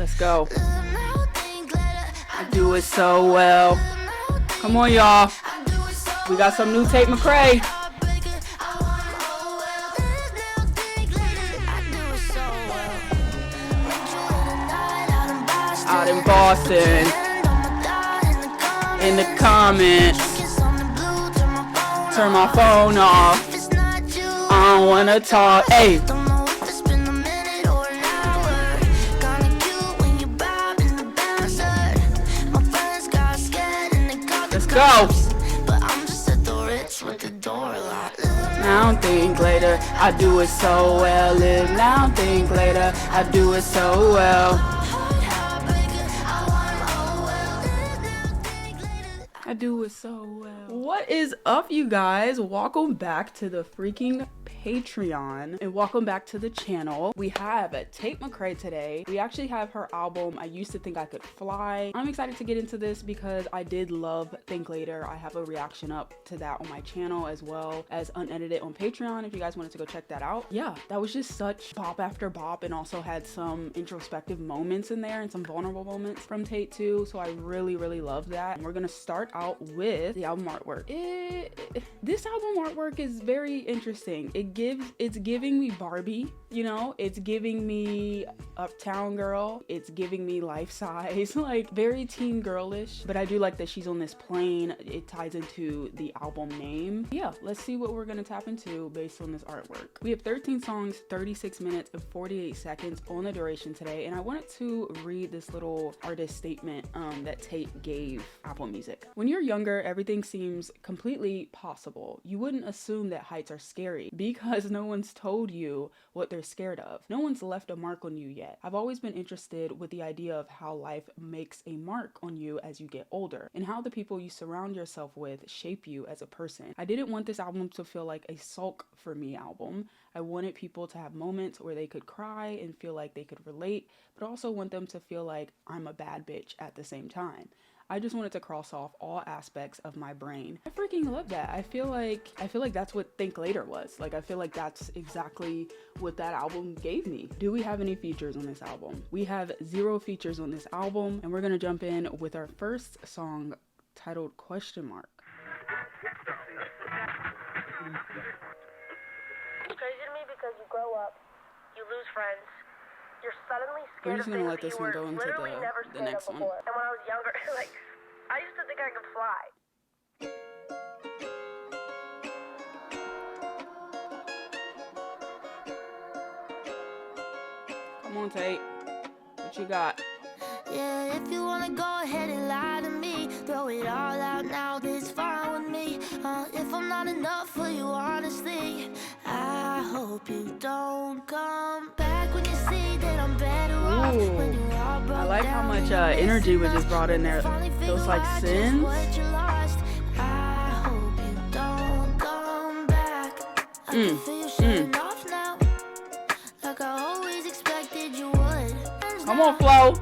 Let's go. I do it so well. Come on, y'all. We got some new Tate McRae. Out in Boston. In the comments. Turn my phone off. I don't wanna talk. Hey. Let's go. Now think later, I do it so well. Live now, think later, I do it so well. I do it so well. What is up, you guys? Welcome back to the freaking Patreon and welcome back to the channel. We have Tate McRae today. We actually have her album I Used to Think I Could Fly. I'm excited to get into this because I did love Think Later. I have a reaction up to that on my channel as well as unedited on Patreon if you guys wanted to go check that out. Yeah, that was just such bop after bop and also had some introspective moments in there and some vulnerable moments from Tate too. So I really love that. And we're gonna start out with the album artwork. This album artwork is very interesting. It's giving me Barbie, you know, it's giving me Uptown Girl, it's giving me Life Size, like very teen girlish, but I do like that she's on this plane. It ties into the album name. Yeah, let's see what we're gonna tap into based on this artwork. We have 13 songs, 36 minutes and 48 seconds on the duration today, and I wanted to read this little artist statement that Tate gave Apple Music. When you're younger, everything seems completely possible. You wouldn't assume that heights are scary because no one's told you what they're scared of. No one's left a mark on you yet. I've always been interested with the idea of how life makes a mark on you as you get older and how the people you surround yourself with shape you as a person. I didn't want this album to feel like a sulk for me album. I wanted people to have moments where they could cry and feel like they could relate, but also want them to feel like I'm a bad bitch at the same time. I just wanted to cross off all aspects of my brain. I freaking love that. I feel like that's what Think Later was. Like, I feel like that's exactly what that album gave me. Do we have any features on this album? We have 0 features on this album, and we're gonna jump in with our first song titled Question Mark. It's crazy to me because you grow up, you lose friends, you're suddenly scared of things let this one go into the next one. And when I was younger, like, I used to think I could fly. Come on, Tate. What you got? Yeah, if you wanna go ahead and lie to me, throw it all out now, this fine with me. If I'm not enough for you, honestly, I hope you don't come back when you see that I'm better off. When you all broke I like how down much and you're energy was missing just brought in there. us. Finally Those figure like out just sins. what you lost. I hope you don't come back. I can feel you shutting off now, like I always expected you would. Come on, Flo.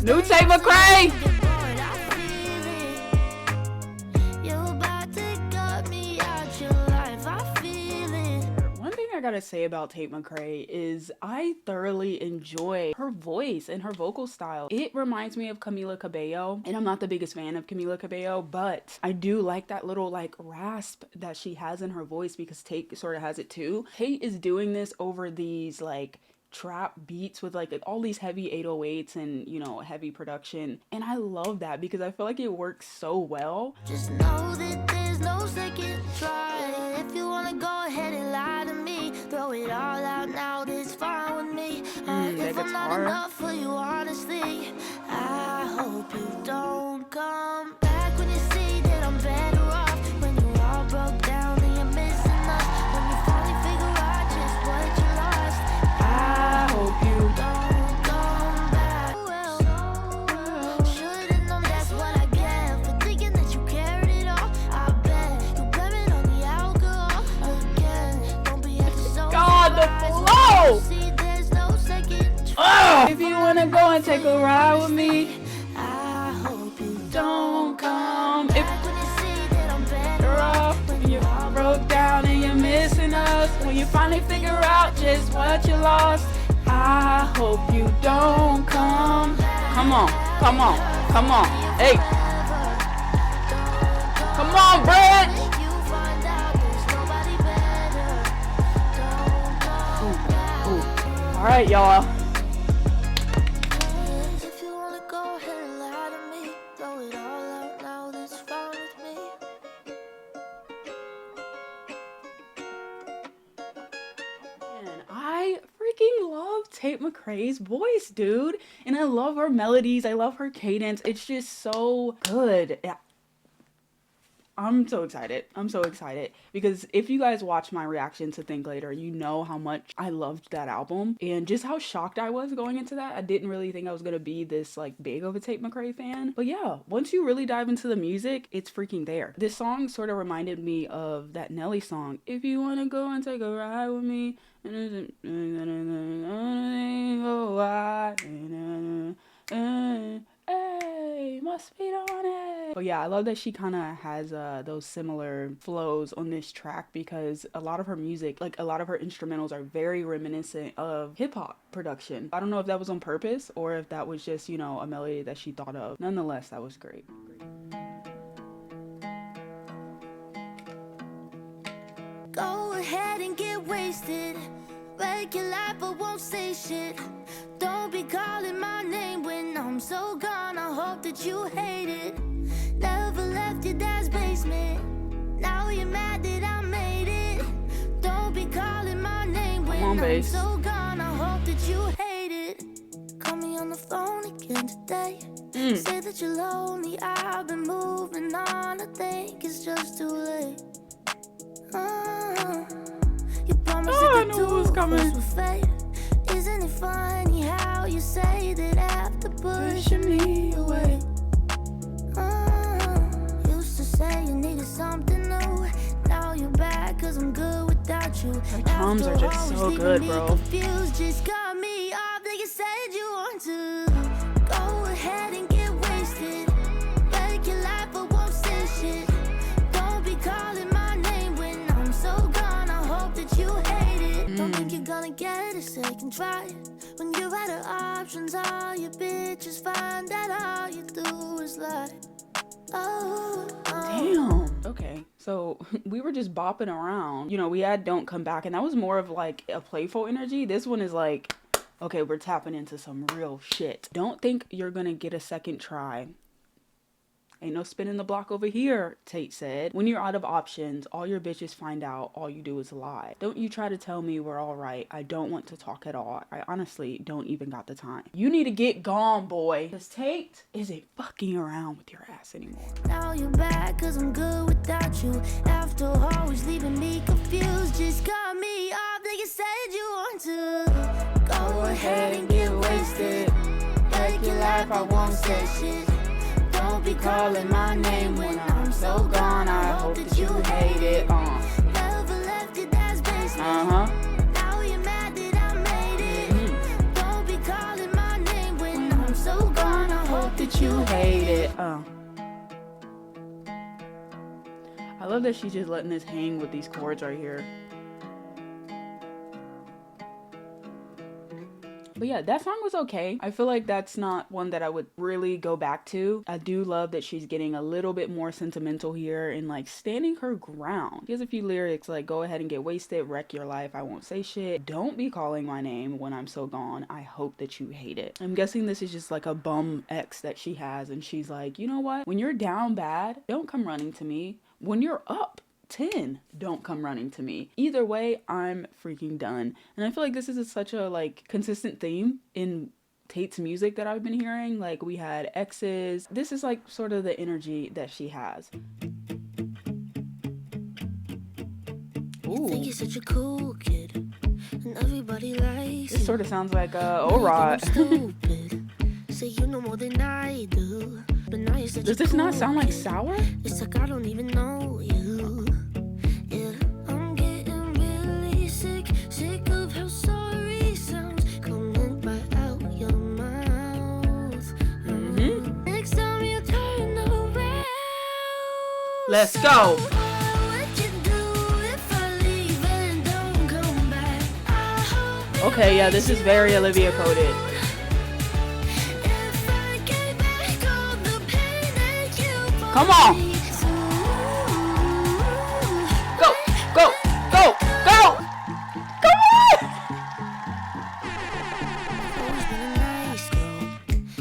New Tate McRae. One thing I gotta say about Tate McRae is I thoroughly enjoy her voice and her vocal style. It reminds me of Camila Cabello, and I'm not the biggest fan of Camila Cabello, but I do like that little like rasp that she has in her voice because Tate sort of has it too. Tate is doing this over these like trap beats with like all these heavy 808s and, you know, heavy production, and I love that because I feel like it works so well. Just know that there's no second try. If you wanna go ahead and lie to me, throw it all out now, this fine with me. If I'm not enough for you, honestly, I hope you don't come back when you see that I'm better off. When you all broke down and you're missing us, when you finally figure out just what you lost, I hope you don't come back. Should've known that's what I get for thinking that you cared it all. I bet you blame it on the alcohol again. Don't be acting so God, the surprised flow! when you see there's no second try. If you wanna go and take a ride with me, I hope you don't come. If back when you see that I'm better you're off. off, when you broke down and you're missing us, when you finally figure out just what you lost, I hope you don't come. Come on, come on, come on. Hey. Come on, Brett. All right, y'all. I freaking love Tate McRae's voice, dude. And I love her melodies. I love her cadence. It's just so good. I'm so excited. I'm so excited because if you guys watch my reaction to Think Later, you know how much I loved that album and just how shocked I was going into that. I didn't really think I was going to be this like big of a Tate McRae fan. But yeah, once you really dive into the music, it's freaking there. This song sort of reminded me of that Nelly song, If You Want to Go and Take a Ride With Me. Hey, must be on it. But yeah, I love that she kind of has those similar flows on this track because a lot of her music, like a lot of her instrumentals are very reminiscent of hip-hop production. I don't know if that was on purpose or if that was just, you know, a melody that she thought of. Nonetheless, that was great. Go ahead and get wasted. Wreck your life, but won't say shit. Don't be calling my name when I'm so gone. I hope that you hate it. Never left your dad's basement. Now you're mad that I made it. Don't be calling my name when I'm so gone. I hope that you hate it. Call me on the phone again today. Say that you're lonely. I've been moving on. I think it's just too late. You promised I knew it was coming. Isn't it funny how you say that after pushing me away? Used to say you needed something new. Now you're back cause I'm good without you. Her tones are just so good, bro. Confused, just cut me off like you said you want to. Go ahead and get wasted. Wreck your life but won't say shit. Don't be calling my name when I'm so gone. I hope that you hate it. Don't think you're gonna get a second try. When you're out of options, all your bitches find that all you do is lie. Damn. Okay, so we were just bopping around. You know, we had Don't Come Back, and that was more of like a playful energy. This one is like, okay, we're tapping into some real shit. Don't think you're gonna get a second try. Ain't no spinning the block over here, Tate said. When you're out of options, all your bitches find out all you do is lie. Don't you try to tell me we're all right. I don't want to talk at all. I honestly don't even got the time. You need to get gone, boy. Because Tate isn't fucking around with your ass anymore. Now you're back cause I'm good without you. After always leaving me confused, just cut me off like you said you want to. Go ahead and get wasted. Wreck your life, I won't say shit. Don't be calling my name when I'm so gone. I hope that you hate it. Never left your dad's basement. Now you're mad that I made it. Don't be calling my name when I'm so gone. I hope that you hate it. I love that she's just letting this hang with these chords right here. But yeah, that song was okay. I feel like that's not one that I would really go back to. I do love that she's getting a little bit more sentimental here and like standing her ground. She has a few lyrics like, go ahead and get wasted, wreck your life, I won't say shit. Don't be calling my name when I'm so gone. I hope that you hate it. I'm guessing this is just like a bum ex that she has. And she's like, you know what? When you're down bad, don't come running to me. When you're up 10, don't come running to me. Either way, I'm freaking done. And I feel like this is such a like consistent theme in Tate's music that I've been hearing. Like we had exes. This is like sort of the energy that she has. Ooh. You think you're such a cool kid and everybody likes this sort of sounds like O-Rod. Say you know more than I do. But now you're such Does this not sound like Sour? It's like I don't even know you. Yeah, I'm getting really sick of how sorry sounds coming right out your mouth. Next time you turn around, let's go. What you do if I leave and don't come back? I hope Okay, yeah, this is very Olivia coded. Come on. Go, go, go, go. Come on.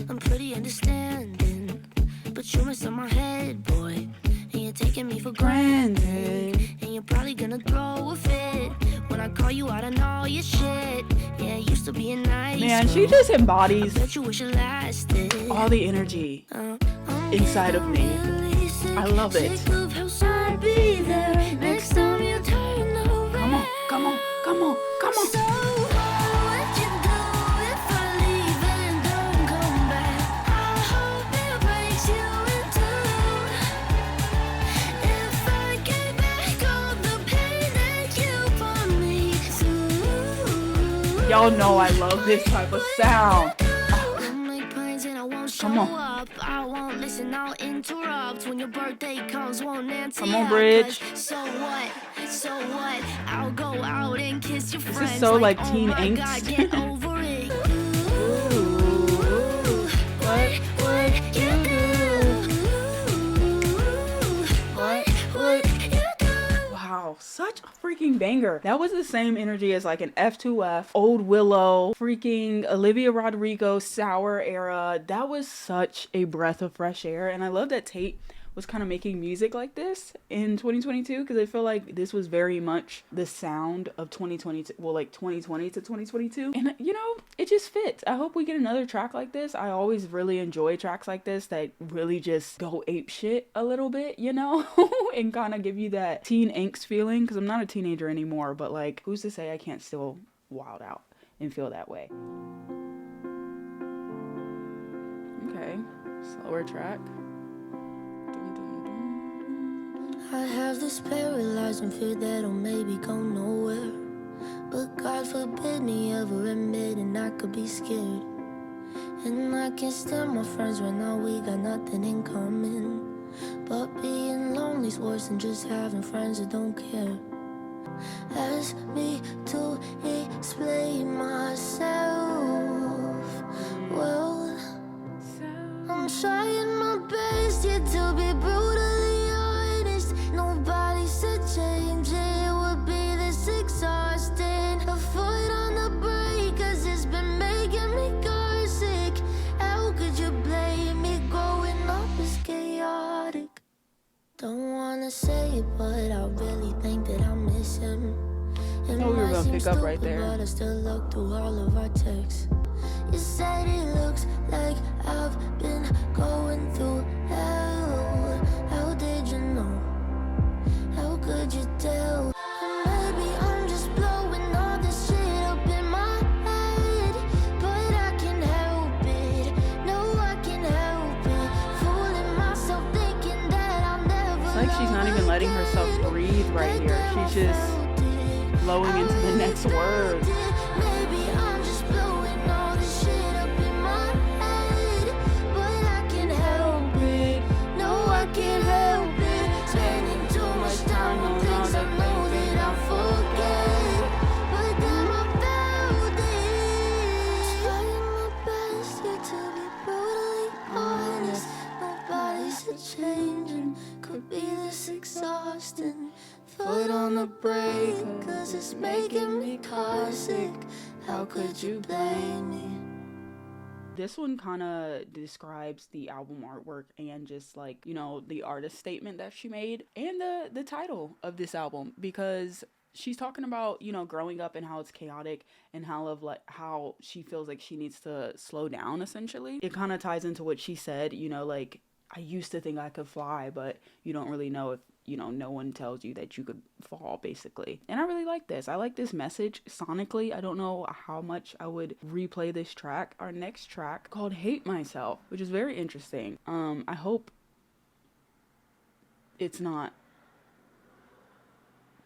I'm pretty understanding, but you're messing my head, boy. And you're taking me for granted. And you're probably gonna throw a fit when I call you out on all your shit. Yeah, used to be a nice man, she just embodies all the energy inside of me. I love it. Come on, come on, come on, come on. Y'all know I love this type of sound. Come on. I won't listen, I'll interrupt when your birthday comes, won't answer. Come on, Bridge. So what? So what? I'll go out and kiss your friends. This is so like teen angst. God, get over it. What would you do? Wow, such a freaking banger. That was the same energy as like an F2F, Old Willow, freaking Olivia Rodrigo, Sour era. That was such a breath of fresh air. And I love that Tate was kind of making music like this in 2022, because I feel like this was very much the sound of 2022, well, like 2020 to 2022, and you know, it just fits. I hope we get another track like this. I always really enjoy tracks like this that really just go ape shit a little bit, you know, and kind of give you that teen angst feeling, because I'm not a teenager anymore, but like, who's to say I can't still wild out and feel that way. Okay, slower track. I have this paralyzing fear that'll maybe go nowhere, but God forbid me ever admitting I could be scared. And I can't stand my friends right now, we got nothing in common, but being lonely's worse than just having friends that don't care. Ask me to explain myself, well, I'm trying my best yet to be brutally honest. Nobody said change it would be this exhausting. A foot on the brake, cause it's been making me car sick. How could you blame me? Growing up is chaotic. Don't wanna say it, but I really think that I miss him. Oh, we were gonna pick up right there. But I still look through all of our texts. You said it looks like I've been going through hell. How did you know? How could you tell? Maybe I'm just blowing all this shit up in my head, but I can't help it. No, I can't help it. Fooling myself thinking that I'll never. It's like she's not even letting herself breathe right here. She's just flowing into the next word. Maybe I'm just blowing all this shit up in my head, but I can't help it. No, I can't help it. Spending too much time on things I know that I forget, but then I felt it. Trying my best yet to be brutally honest. Nobody's changing, could be this exhausting. Foot on the brake, cause it's making me car sick. How could you blame me? This one kind of describes the album artwork and just like, you know, the artist statement that she made and the title of this album, because she's talking about, you know, growing up and how it's chaotic and how she feels like she needs to slow down, essentially. It kind of ties into what she said, you know, like, I used to think I could fly, but you don't really know if, you know, no one tells you that you could fall, basically. And I really like this. I like this message sonically. I don't know how much I would replay this track. Our next track called Hate Myself, which is very interesting. I hope it's not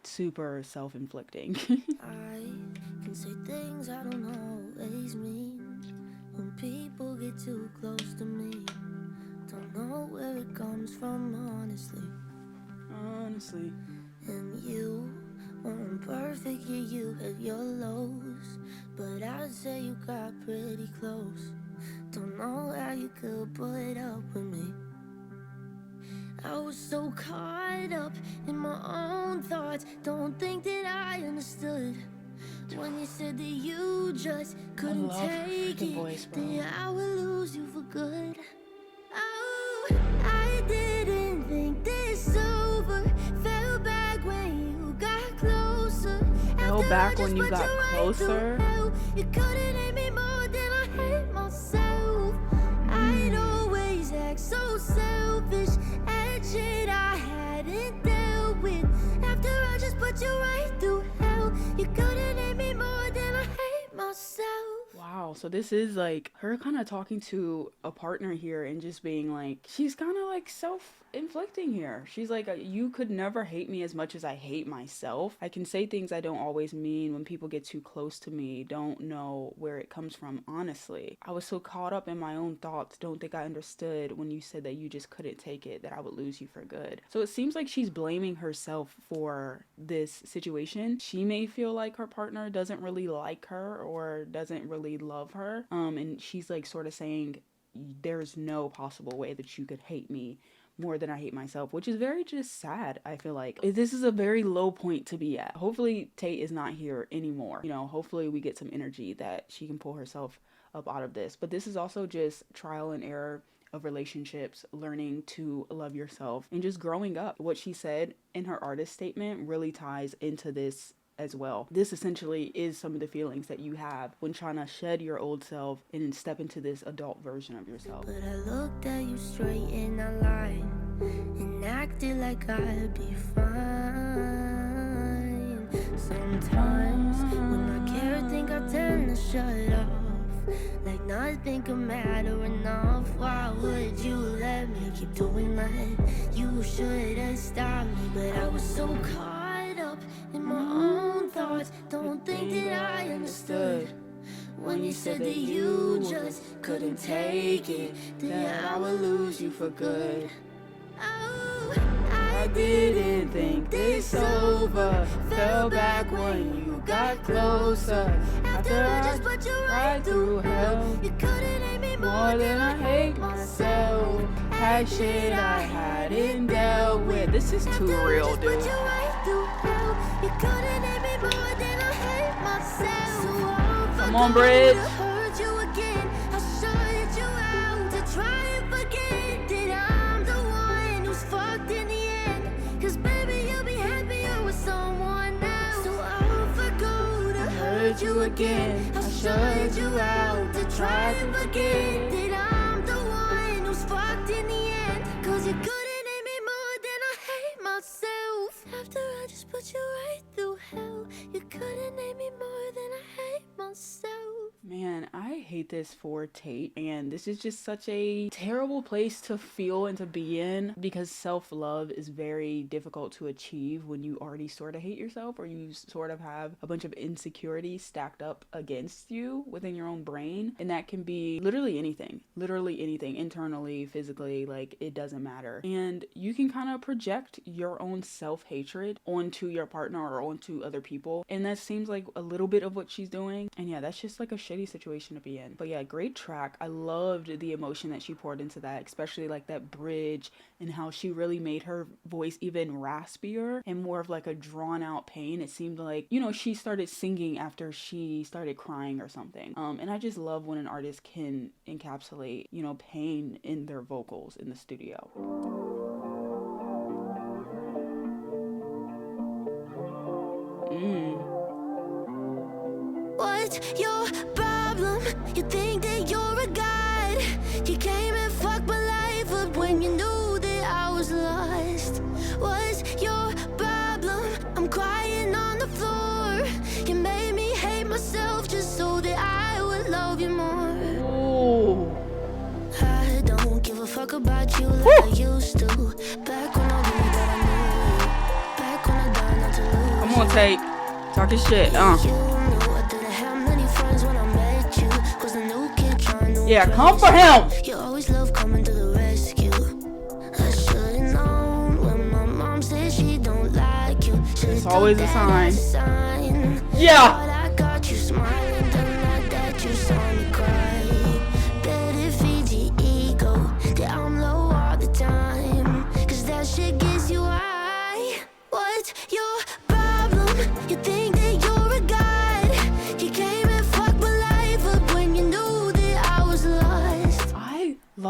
super self-inflicting. I can say things I don't always mean when people get too close to me. Don't know where it comes from, honestly. And you weren't perfect, yeah, you had your lows, but I'd say you got pretty close. Don't know how you could put up with me. I was so caught up in my own thoughts. Don't think that I understood when you said that you just couldn't take it. Then I would lose you for good. Oh, I didn't think this over. Fell back when you got closer. Fell back when you got closer. You couldn't hate me more than I hate myself. I'd always act so selfish at shit I hadn't dealt with. After I just put you right through hell, you couldn't hate me more than I hate myself. Wow, so this is like her kind of talking to a partner here and just being like, she's kind of like self-inflicting here. She's like, you could never hate me as much as I hate myself. I can say things I don't always mean. When people get too close to me, don't know where it comes from, honestly. I was so caught up in my own thoughts. Don't think I understood when you said that you just couldn't take it, that I would lose you for good. So it seems like she's blaming herself for this situation. She may feel like her partner doesn't really like her or doesn't really love her. And she's like sort of saying, there's no possible way that you could hate me more than I hate myself, which is very just sad. I feel like this is a very low point to be at. Hopefully Tate is not here anymore. You know, hopefully we get some energy that she can pull herself up out of this. But this is also just trial and error of relationships, learning to love yourself and just growing up. What she said in her artist statement really ties into this as well. This essentially is some of the feelings that you have when trying to shed your old self and step into this adult version of yourself. But I looked at you straight in the eye and acted like I'd be fine. Sometimes when I care, I think I tend to shut off, like nothing could matter enough. Why would you let me keep doing that? You should have stopped me, but I was so caught up in my own thoughts. Don't think that I understood when you said that you just couldn't take it, that I would lose you for good. Oh, I didn't think this over. Fell back when you got closer. After I just put you right through hell, you couldn't hate me more than I hate myself. Had shit I hadn't dealt with. This is too real, dude. You couldn't hate me more than I hate myself. Come on, Bridge. Hurt you again. I'll shut you out to try and forget that I'm the one who's fucked in the end. Cause baby, you'll be happier with someone else. So I'll forgo to hurt you again. I'll shut you out to try and forget that I'm the one who's fucked in the end. Cause you couldn't hate me more than I hate myself. After I just put you right through hell, you couldn't hate me more than I hate myself. Man, I hate this for Tate, and this is just such a terrible place to feel and to be in, because self-love is very difficult to achieve when you already sort of hate yourself, or you sort of have a bunch of insecurities stacked up against you within your own brain. And that can be literally anything, internally, physically, like it doesn't matter. And you can kind of project your own self-hatred onto your partner or onto other people, and that seems like a little bit of what she's doing. And yeah, that's just like a shitty situation to be in. But yeah, great track. I loved the emotion that she poured into that, especially like that bridge and how she really made her voice even raspier and more of like a drawn out pain. It seemed like, you know, she started singing after she started crying or something. And I just love when an artist can encapsulate, you know, pain in their vocals in the studio. What's your problem? You think that you're a god? You came and fucked my life up when you knew that I was lost. What's your problem? I'm crying on the floor. You made me hate myself just so that I would love you more. Ooh. I don't give a fuck about you like I used to. Back when I knew that I knew you. Back when I died not to lose. Come on, Tate. Talking shit, Yeah, come for him. You always love coming to the rescue. I should've known when my mom said she don't like you. It's always a sign. Yeah. I got you smiling.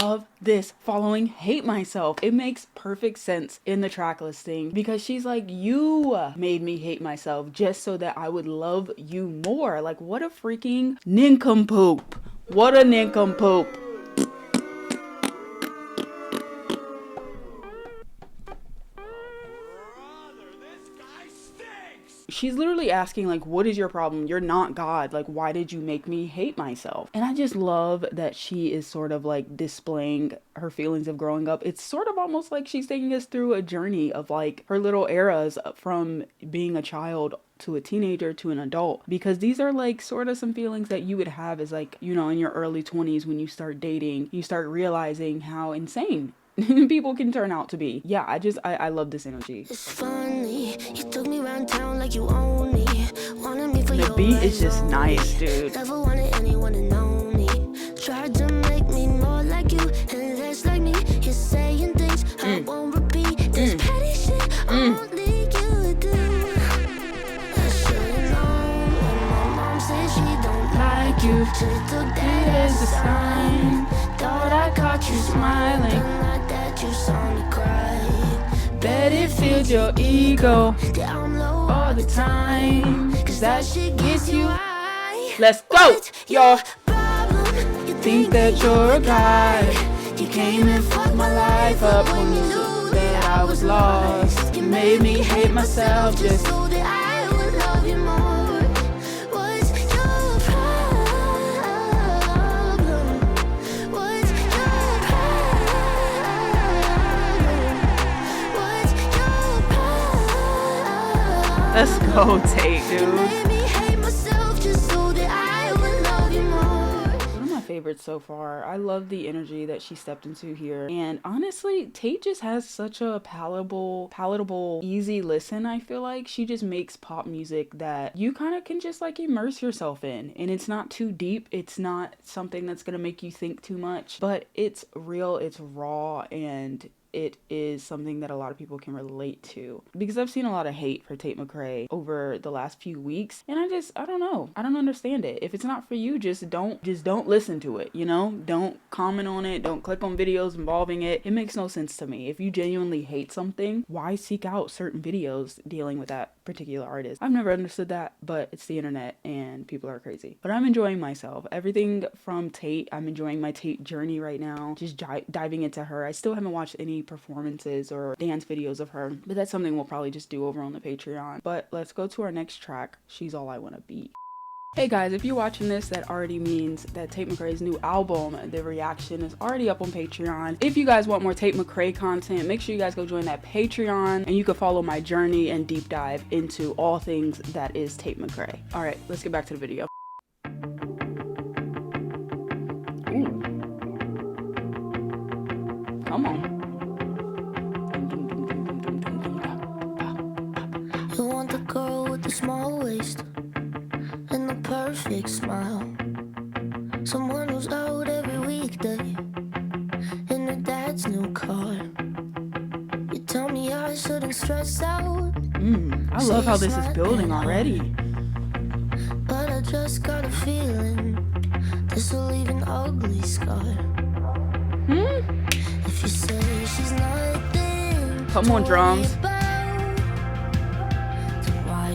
love this following Hate Myself. It makes perfect sense in the track listing because she's like, you made me hate myself just so that I would love you more. Like, what a freaking nincompoop. What a nincompoop. She's literally asking, like, what is your problem? You're not God. Like, why did you make me hate myself? And I just love that she is sort of like displaying her feelings of growing up. It's sort of almost like she's taking us through a journey of like her little eras from being a child to a teenager to an adult, because these are like sort of some feelings that you would have as like, you know, in your early 20s when you start dating, you start realizing how insane people can turn out to be. Yeah, I love this energy. It's funny, you took me around town like you own me. Wanted me for the beat is just nice, dude. Never wanted anyone to know me. Tried to make me more like you and less like me. You're saying things I won't repeat. This petty shit only you do. I should've known when my mom said she don't like you. Should've took that as a sign. Thought I caught you smiling. You saw me cry. Bet it filled your ego all the time, cause that shit gets you high. Let's go! Your problem? You think that you're a guy. You came and fucked my life up when you knew that I was lost. You made me hate myself just so that I would love you more. Let's go, Tate, dude. One of my favorites so far. I love the energy that she stepped into here. And honestly, Tate just has such a palatable, easy listen, I feel like. She just makes pop music that you kind of can just like immerse yourself in. And it's not too deep. It's not something that's going to make you think too much. But it's real, it's raw, and it is something that a lot of people can relate to, because I've seen a lot of hate for Tate McRae over the last few weeks, and I don't know. I don't understand it. If it's not for you, just don't listen to it, you know? Don't comment on it. Don't click on videos involving it. It makes no sense to me. If you genuinely hate something, why seek out certain videos dealing with that particular artist? I've never understood that, but it's the internet and people are crazy. But I'm enjoying myself. Everything from Tate, I'm enjoying my Tate journey right now. Just diving into her. I still haven't watched any performances or dance videos of her, but that's something we'll probably just do over on the Patreon. But let's go to our next track, She's All I Wanna Be. Hey guys, if you're watching this, that already means that Tate McRae's new album, the reaction, is already up on Patreon. If you guys want more Tate McRae content, make sure you guys go join that Patreon, and you can follow my journey and deep dive into all things that is Tate McRae. All right, let's get back to the video. Ooh. Come on. You want the girl with the small waist and the perfect smile, someone who's out every weekday in her dad's new car. You tell me I shouldn't stress out. I love how this is building already. But I just got a feeling this will leave an ugly scar. If you say she's nothing, come on, drums.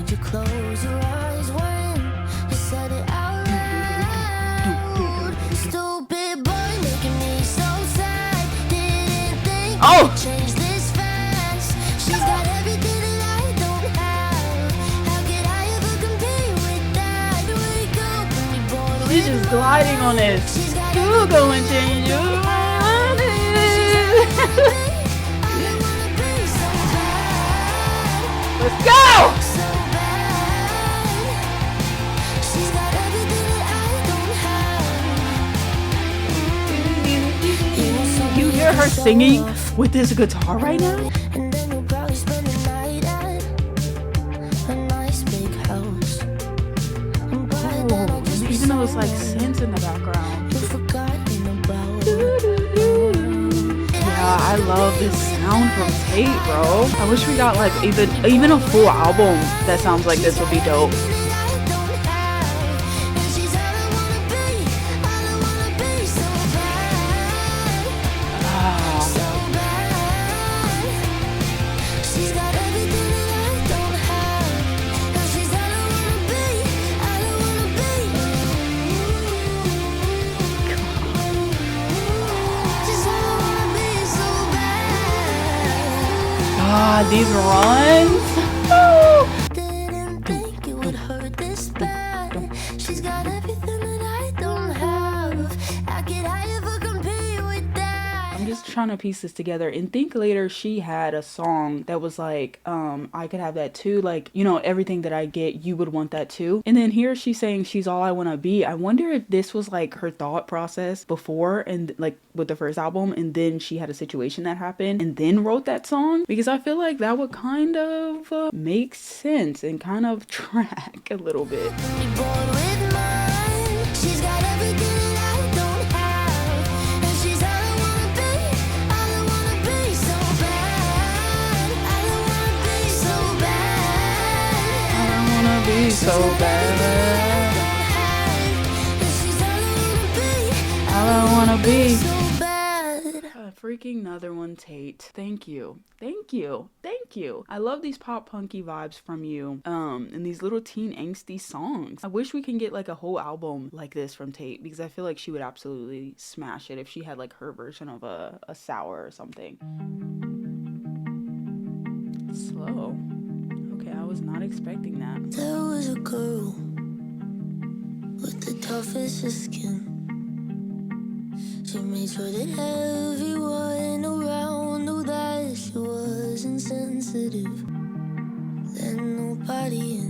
You close your eyes when you said it out loud. Stupid boy making me so sad. Didn't think I'd change this fast. She's got everything that I don't have. How could I ever compete with that? Wake up and be born with She's just gliding on this. You go and change your mind. Let's go! You hear her singing with this guitar right now? And then you'll probably spend the night at a nice big house. Even though it's like synths in the background. You've forgotten about. Yeah, I love this sound from Tate, bro. I wish we got like even a full album that sounds like this would be dope. God, these runs. Didn't think it would hurt this bad. She's got everything that I don't have. I could ever compete with that. I'm just trying to piece this together. In Think Later, she had a song that was like, I could have that too. Like, you know, everything that I get, you would want that too. And then here she's saying she's all I want to be. I wonder if this was like her thought process before, and like with the first album, and then she had a situation that happened and then wrote that song, because I feel like that would kind of make sense and kind of track a little bit. So bad. All I wanna be. Freaking another one, Tate. Thank you. Thank you. Thank you. I love these pop punky vibes from you. And these little teen angsty songs. I wish we can get like a whole album like this from Tate, because I feel like she would absolutely smash it if she had like her version of a sour or something. Slow. I was not expecting that. There was a girl with the toughest of skin. She made sure that everyone around knew that she was insensitive. Let nobody in.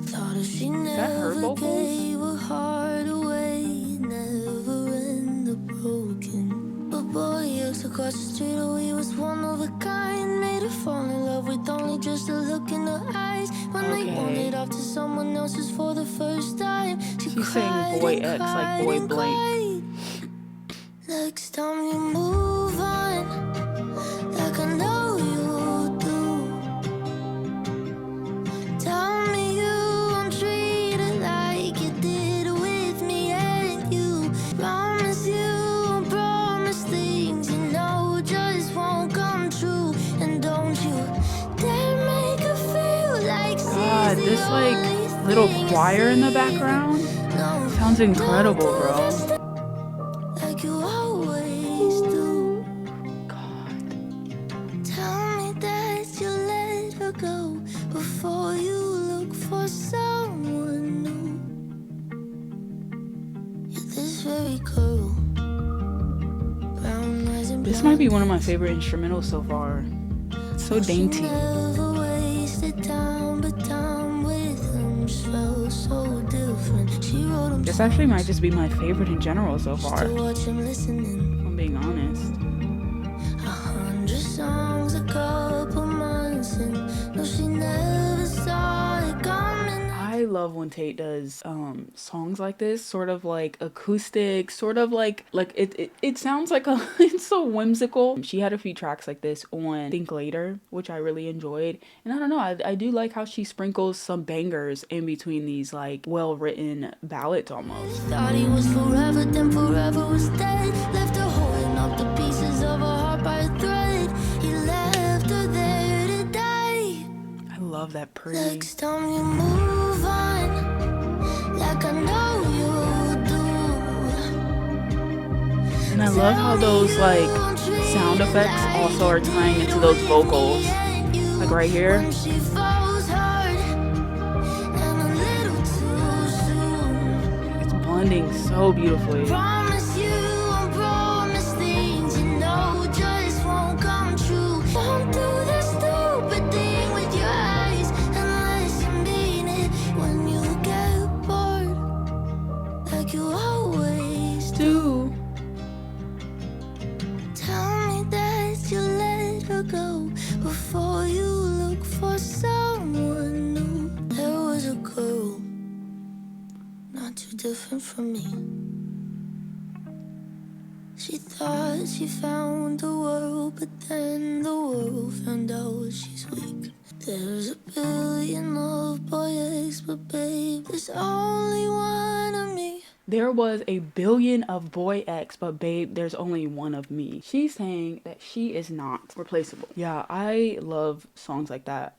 Thought if she never gave her heart away, never end up broken. But boy, ex across the street, oh, he was one of a kind. Made her fall in love with only just a look in her eyes. When they wandered off to someone else's for the first time, she's saying boy X, like boy blank. Next time you move on, like I know you do, tell me you won't treat it like you did with me, and you promise things you know just won't come true. And don't you dare make her feel like God, this like little choir in the background sounds incredible, bro. Like you always do. God. Tell me that you let her go before you look for someone new. You're this very girl. This might be one of my favorite instrumentals so far. It's so dainty. This actually might just be my favorite in general so far, if I'm being honest. 100 songs, a couple months, and no, she never saw it coming. I love when Tate does songs like this, sort of like acoustic, sort of like it sounds like it's so whimsical. She had a few tracks like this on Think Later, which I really enjoyed, and I don't know, I do like how she sprinkles some bangers in between these like well-written ballads almost. Thought he was forever, then forever was dead. Left her holding up the pieces of her heart by a thread. He left her there to die. I love that pretty. Next time you move on, like I know you do. And I love how those like sound effects also are tying into those vocals. Like right here. It's blending so beautifully. Promise you and promise things you know just won't come true. Don't do the stupid thing with your eyes unless you mean it. When you get bored, like you always do. Tell me that you let her go before you look for someone new. There was a girl, not too different from me. She thought she found the world, but then the world found out she's weak. There's a billion of boy X, but babe, there's only one of me. There was a billion of boy X, but babe, there's only one of me. She's saying that she is not replaceable. Yeah, I love songs like that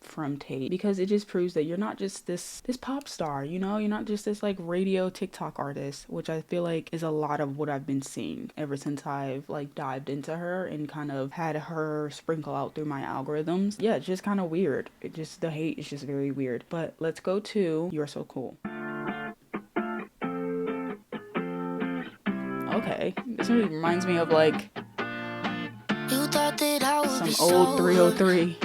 from Tate, because it just proves that you're not just this pop star, you know? You're not just this like radio TikTok artist, which I feel like is a lot of what I've been seeing ever since I've like dived into her and kind of had her sprinkle out through my algorithms. Yeah, it's just kind of weird. The hate is just very weird. But let's go to You're So Cool. Okay, this really reminds me of like some old 303.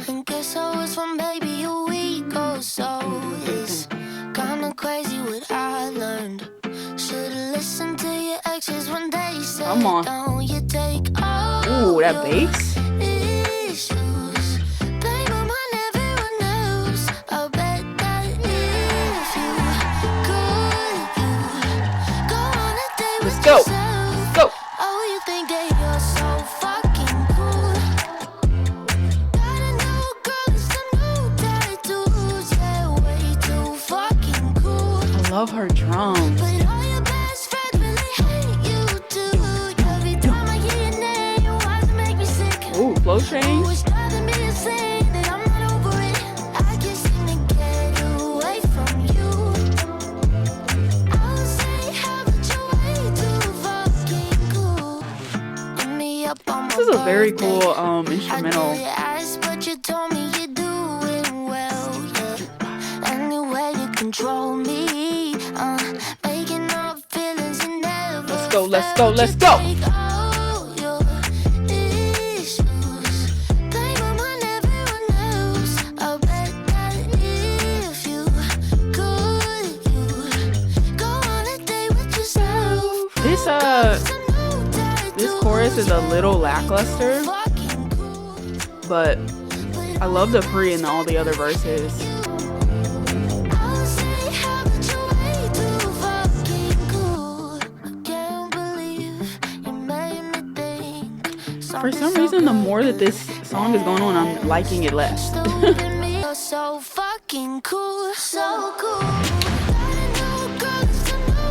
And guess I was from maybe a week or so. It's kinda crazy what I learned. Should've listened to your exes when they said, come on. Don't you take ooh, that bass. Let's go. Go. Oh, you think that you're so fucking cool. Got a new girl with some new tattoos. Yeah, way too fucking cool. I love her drums. But all your best friends really hate you too. Every time I hear your name, why does it make me sick? Ooh, flow change. It's driving me insane that I'm not over it. I can't seem to get away from you. I would say how about you way too fucking cool. Hit me up on my This is a very cool birthday. instrumental. I know you asked, but you told me you're doing well, yeah. Any way to control me, making up feelings you never Let's go, let's felt. go, let's go. Take all your issues, blame them on everyone else. I bet that if you could, you'd go on a date with yourself. This chorus is a little lackluster, but I love the pre and all the other verses. For some reason, the more that this song is going on, I'm liking it less. So fucking cool, so cool.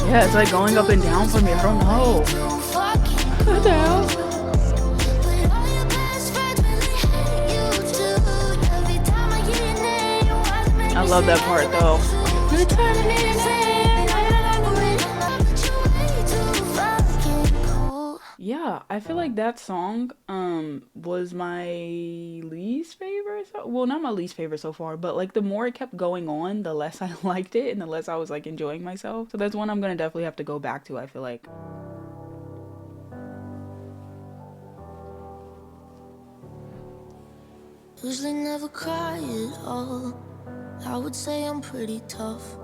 Yeah, it's like going up and down for me. I don't know. What the hell? I love that part though. Yeah, I feel like that song was my least favorite. Well, not my least favorite so far, but like the more it kept going on, the less I liked it and the less I was like enjoying myself. So that's one I'm gonna definitely have to go back to, I feel like. Usually never cry at all. I would say I'm pretty tough,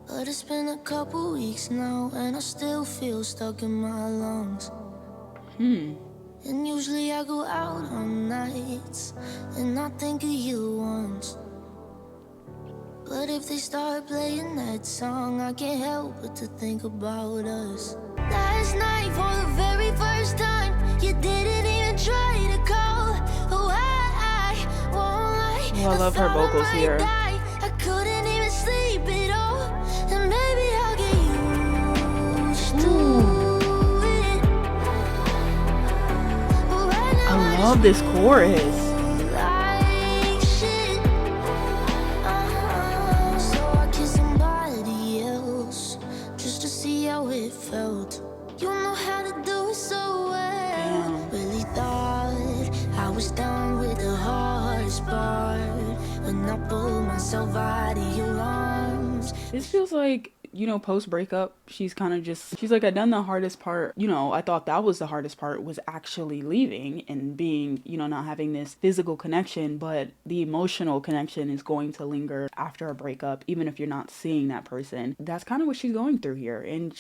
but it's been a couple weeks now and I still feel stuck in my lungs. And usually I go out on nights and I think of you once, but if they start playing that song, I can't help but to think about us. Last night for the very first time, you didn't even try to call. Oh, I won't lie. Oh, I love her vocals here. I couldn't even sleep at all, and maybe I'll get used to it. But right now I love this chorus. like shit. So I kissed somebody else just to see how it felt. You know how to do it so well. Really thought I was done with the hardest part when I pulled myself out of your arms. This feels like, you know, post breakup, she's like, I done the hardest part. You know, I thought that was the hardest part, was actually leaving and being, you know, not having this physical connection, but the emotional connection is going to linger after a breakup, even if you're not seeing that person. That's kind of what she's going through here. And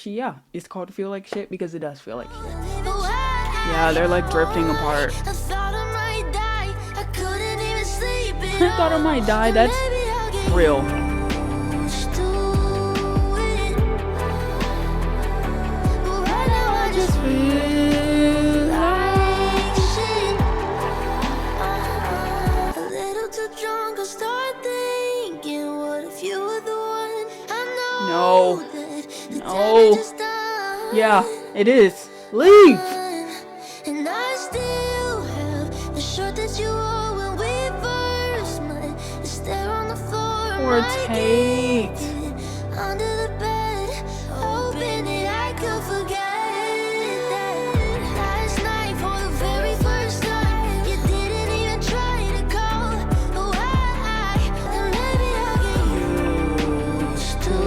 it's called Feel Like Shit because it does feel like shit. Yeah, they're like drifting apart. I thought I might die. I couldn't even sleep at I thought I might die. That's Maybe I'll get real. used to it. But right now I just Feel like shit. A little too drunk, I start thinking, what if you were the one? I know No. No. Yeah, it is. Leave. And I still have the shirt that you wore when we first met. It's there on the floor. Poor Tate. Under the bed, hoping that I could forget that last night for the very first time. You didn't even try to call. Why? And maybe I'll get used to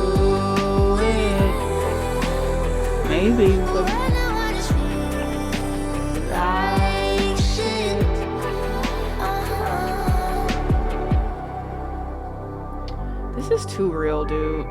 it. Maybe. But right now I just feel like shit. This is too real, dude.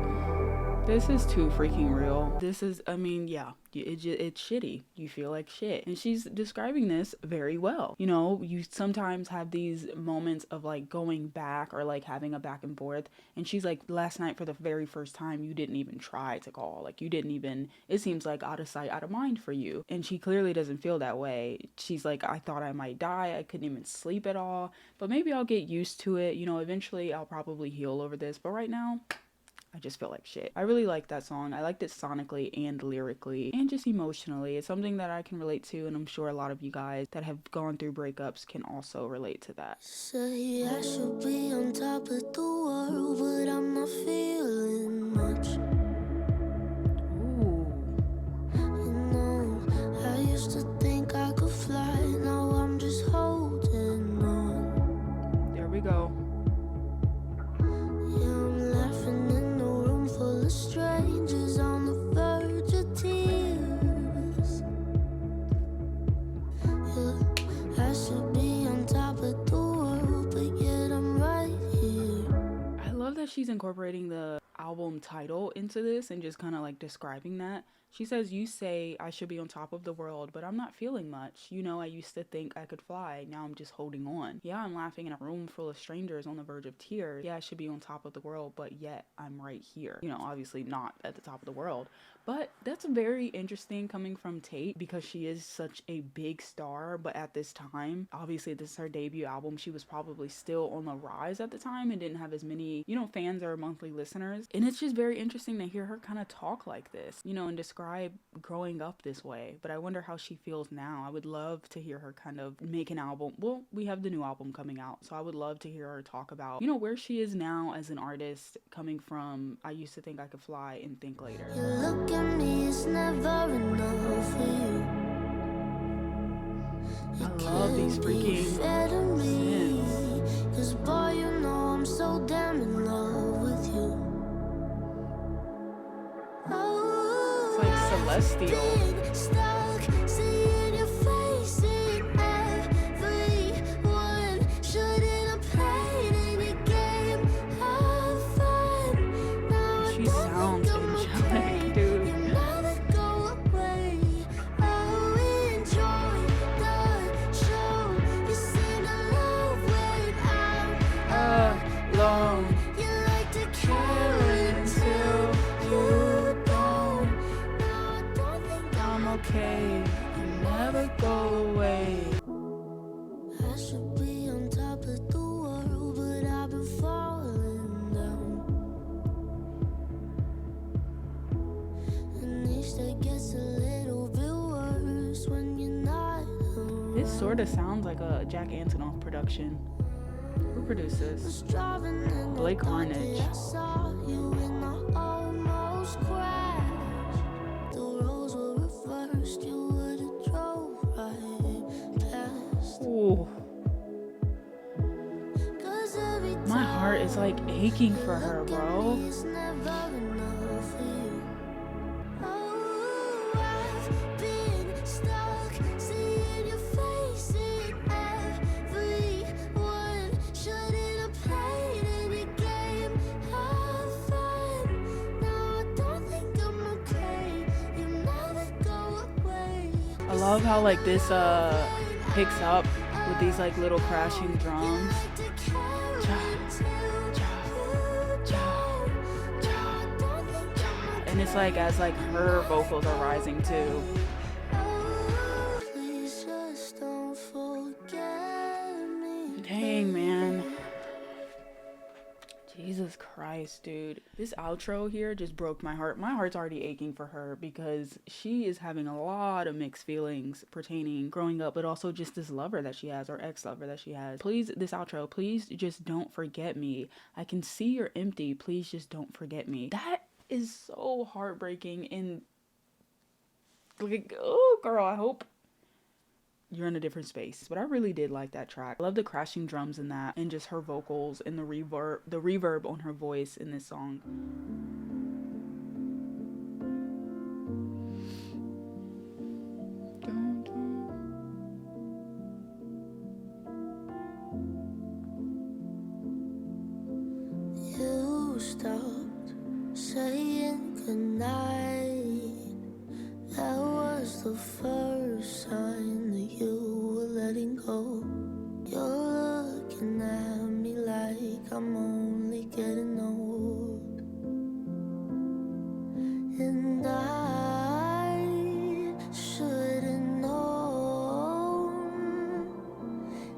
This is too freaking real. This is, I mean, yeah, it's shitty. You feel like shit. And she's describing this very well. You know, you sometimes have these moments of like going back or like having a back and forth. And she's like, last night for the very first time, you didn't even try to call. Like you didn't even, it seems like out of sight, out of mind for you. And she clearly doesn't feel that way. She's like, I thought I might die. I couldn't even sleep at all. But maybe I'll get used to it. You know, eventually I'll probably heal over this. But right now, I just feel like shit. I really like that song. I liked it sonically and lyrically and just emotionally. It's something that I can relate to, and I'm sure a lot of you guys that have gone through breakups can also relate to that. Say I should be on top of the world, but I'm not feeling much. Ooh. You know, I used to think I could fly, now I'm just holding on. There we go. Yeah, I'm laughing in a room full of strangers on the verge of tears. Yeah, I should be on top of the world, but yet I'm right here. I love that she's incorporating the album title into this and just kind of like describing that. She says, you say I should be on top of the world, but I'm not feeling much. You know, I used to think I could fly. Now I'm just holding on. Yeah, I'm laughing in a room full of strangers on the verge of tears. Yeah, I should be on top of the world, but yet I'm right here. You know, obviously not at the top of the world. But that's very interesting coming from Tate because she is such a big star. But at this time, obviously this is her debut album. She was probably still on the rise at the time and didn't have as many, you know, fans or monthly listeners. And it's just very interesting to hear her kind of talk like this, you know, and describe growing up this way. But I wonder how she feels now. I would love to hear her kind of make an album. Well, we have the new album coming out, so I would love to hear her talk about, you know, where she is now as an artist, coming from I used to think I could fly and think later. You look at me, it's never enough for you. I love these freaking synths. 'Cause boy, you know I'm so damn in love with you. It's like celestial. Stuck, seeing your face in everyone. Shouldn't have played any game of fun. Now She sounds angelic, dude. you never go away. Oh, enjoy the show. You seem to love when I'm Alone. you like to care until you don't. Now I don't think I'm okay. You never go away. I should be on top of the world, but I've been falling down. And each day gets a little bit worse when you're not around. This sort of sounds like a Jack Antonoff production. Who produced this? Driving in the Blake dark, Harnage. I saw you and I almost crashed. The roles were reversed, you would've drove right past. Ooh. 'Cause every My heart is like aching for her, bro. it's never enough for you. Oh, I've been stuck, seeing your face in everyone. Shouldn't have played any game of fun. Now I don't think I'm okay. You never go away. I love how like this picks up with these like little crashing drums. And it's like as like her vocals are rising too. Please just don't forget me. Dang, man. Jesus Christ. Christ, dude. This outro here just broke my heart. My heart's already aching for her because she is having a lot of mixed feelings pertaining growing up, but also just this lover that she has, or ex-lover that she has. Please, this outro, please just don't forget me. I can see you're empty. Please just don't forget me. That is so heartbreaking, and like, oh girl, I hope you're in a different space. But I really did like that track. I love the crashing drums in that, and just her vocals and the reverb on her voice in this song. You stopped saying goodnight. That was the first sign that you were letting go. You're looking at me like I'm only getting old. And I should've known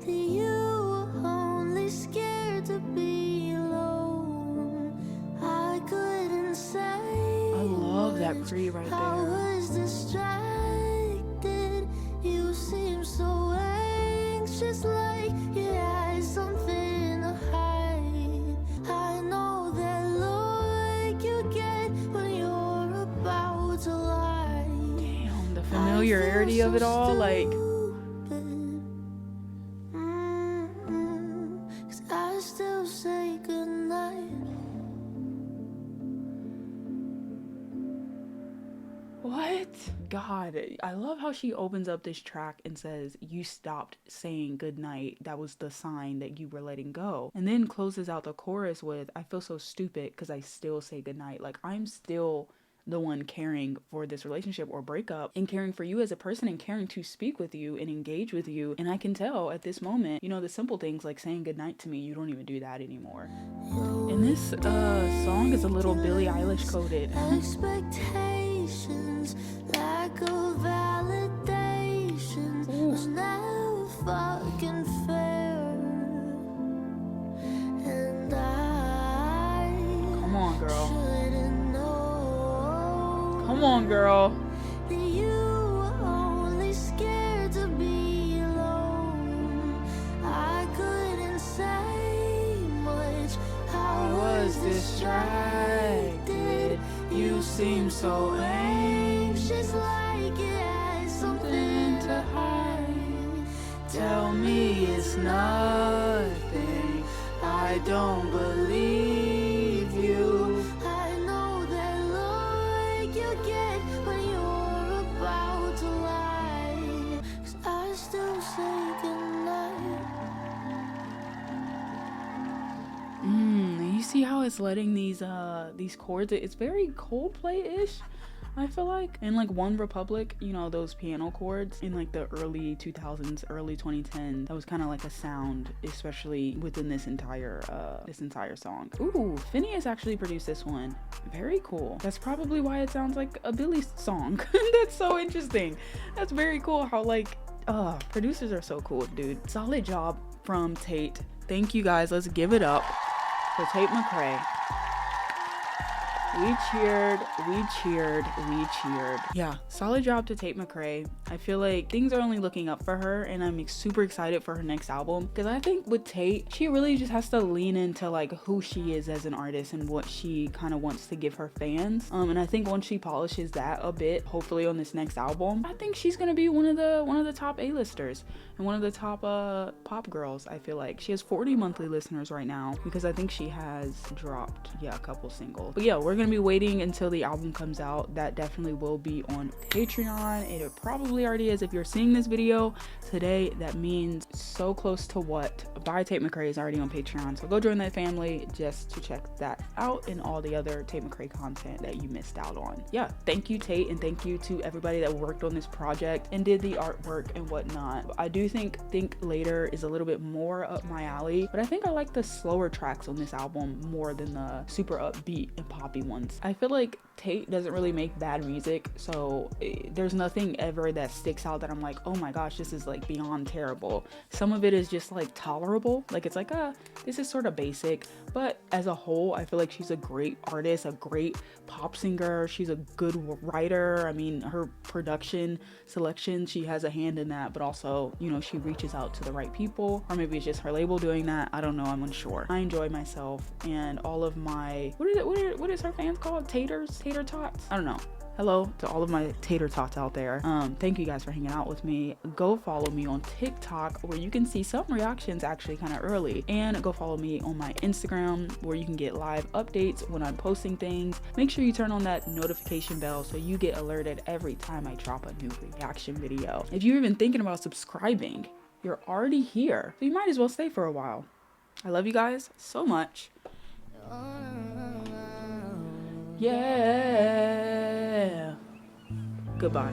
that you were only scared to be alone. I couldn't say. I love that pre right there. Distracted, you seem so anxious, like you had something to hide. I know that look you get when you're about to lie. Damn, the familiarity of it all, like. 'Cause I still say goodnight. What? God, I love how she opens up this track and says, you stopped saying goodnight. That was the sign that you were letting go. And then closes out the chorus with, I feel so stupid because I still say goodnight. Like, I'm still the one caring for this relationship or breakup, and caring for you as a person, and caring to speak with you and engage with you. And I can tell at this moment, you know, the simple things like saying goodnight to me, you don't even do that anymore. And this song is a little Billie Eilish coded. Expectations, lack of validation was never fucking fair. And I Come on, girl. should've known. Come on, girl. That you were only scared to be alone. I couldn't say much. I was distracted. You seem so anxious, like you had something to hide. Tell me it's nothing. I don't believe you. I know that look you get when you're about to lie. 'Cause I still say goodnight. You see how it's letting these chords, it's very Coldplay-ish, I feel like. And like One Republic, you know, those piano chords in like the early 2000s, early 2010s, that was kind of like a sound, especially within this entire song. Ooh, Phineas actually produced this one. Very cool. That's probably why it sounds like a Billie song. That's so interesting. That's very cool how like producers are so cool, dude. Solid job from Tate. Thank you guys. Let's give it up for Tate McRae. We cheered, we cheered, we cheered. Yeah, solid job to Tate McRae. I feel like things are only looking up for her, and I'm super excited for her next album, because I think with Tate, she really just has to lean into like who she is as an artist and what she kind of wants to give her fans. And I think once she polishes that a bit, hopefully on this next album, I think she's gonna be one of the top A-listers and one of the top pop girls. I feel like she has 40 monthly listeners right now, because I think she has dropped a couple singles. But yeah, we're gonna be waiting until the album comes out. That definitely will be on Patreon. It probably already is. If you're seeing this video today, that means So Close to What by Tate McRae is already on Patreon, so go join that family just to check that out and all the other Tate McRae content that you missed out on. Yeah, thank you Tate, and thank you to everybody that worked on this project and did the artwork and whatnot. I do think Later is a little bit more up my alley, but I think I like the slower tracks on this album more than the super upbeat and poppy ones. I feel like Tate doesn't really make bad music, so there's nothing ever that sticks out that I'm like, oh my gosh, this is like beyond terrible. Some of it is just like tolerable, like it's like, this is sort of basic, but as a whole I feel like she's a great artist, a great pop singer. She's a good writer. I mean, her production selection, she has a hand in that, but also, you know, she reaches out to the right people, or maybe it's just her label doing that. I don't know, I'm unsure. I enjoy myself and all of my, what is her fans called? Tater tots? I don't know. Hello to all of my tater tots out there. Thank you guys for hanging out with me. Go follow me on TikTok, where you can see some reactions actually kind of early, and go follow me on my Instagram, where you can get live updates when I'm posting things. Make sure you turn on that notification bell so you get alerted every time I drop a new reaction video. If you're even thinking about subscribing, you're already here, so you might as well stay for a while. I love you guys so much. Yeah. Goodbye.